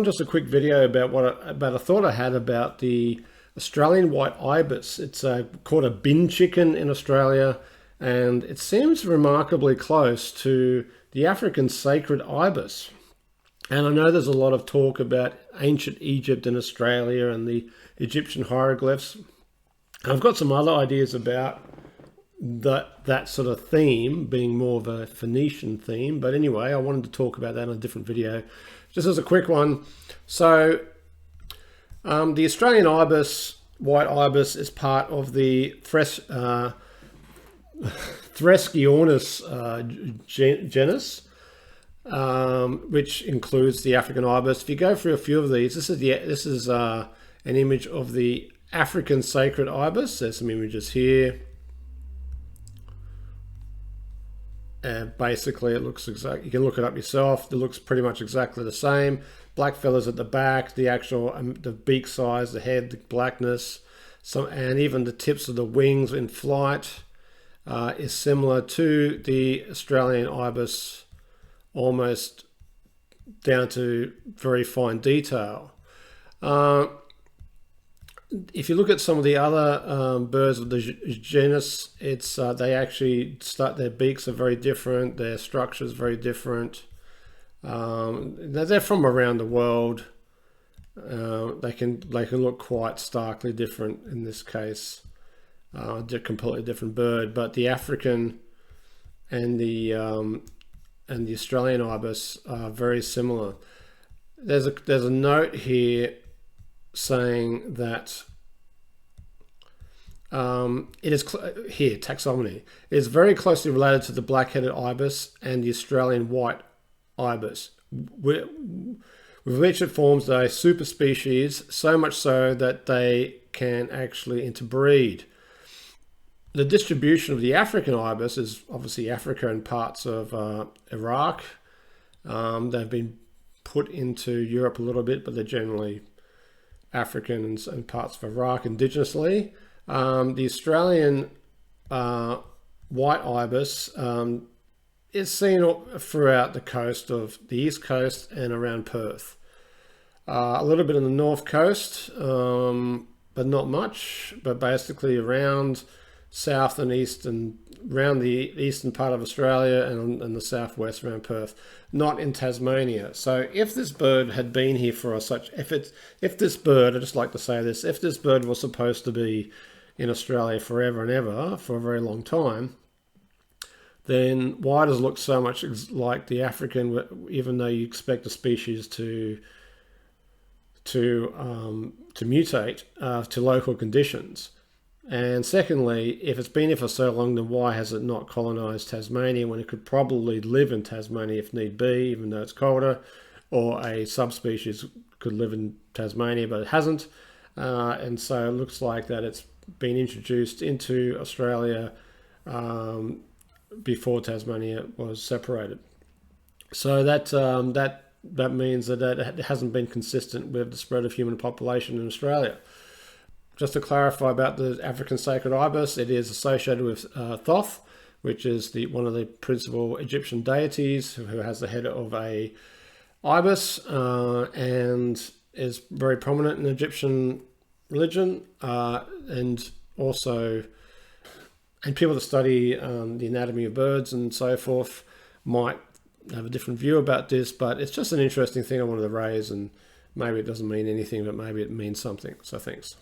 just a quick video about about a thought I had about the Australian white ibis. It's called a bin chicken in Australia, and it seems remarkably close to the African sacred ibis. And I know there's a lot of talk about ancient Egypt in Australia and the Egyptian hieroglyphs. And I've got some other ideas about that sort of theme being more of a Phoenician theme. But anyway, I wanted to talk about that in a different video. Just as a quick one. So the Australian ibis, white ibis, is part of the Thresciornis genus, which includes the African ibis. If you go through a few of these, this is an image of the African sacred ibis. There's some images here. And basically it looks exact. You can look it up yourself. It looks pretty much exactly the same. Black feathers at the back, the actual the beak size, the head, the blackness, and even the tips of the wings in flight is similar to the Australian ibis, almost down to very fine detail. If you look at some of the other birds of the genus, it's they actually their beaks are very different, their structure is very different. They're from around the world. They can look quite starkly different in this case. They're a completely different bird, but the African and the Australian ibis are very similar. There's a note here saying that it is here, taxonomy. It is very closely related to the black-headed ibis and the Australian white ibis, with which it forms a superspecies, so much so that they can actually interbreed. The distribution of the African ibis is obviously Africa and parts of Iraq. They've been put into Europe a little bit, but they're generally African and parts of Iraq indigenously. The Australian white ibis is seen throughout the coast of the east coast and around Perth. A little bit on the north coast, but not much, but basically around south and east and around the eastern part of Australia and the southwest around Perth, not in Tasmania. So if this bird had been here for if this bird, I just like to say this, if this bird was supposed to be in Australia forever and ever for a very long time, then why does it look so much like the African, even though you expect a species to mutate to local conditions? And secondly, if it's been here for so long, then why has it not colonized Tasmania when it could probably live in Tasmania if need be, even though it's colder, or a subspecies could live in Tasmania, but it hasn't. And so it looks like that it's been introduced into Australia before Tasmania was separated. So that means that it hasn't been consistent with the spread of human population in Australia. Just to clarify about the African sacred ibis, it is associated with Thoth, which is one of the principal Egyptian deities who has the head of a ibis and is very prominent in Egyptian religion, and people that study the anatomy of birds and so forth might have a different view about this, but it's just an interesting thing I wanted to raise, and maybe it doesn't mean anything, but maybe it means something. So thanks.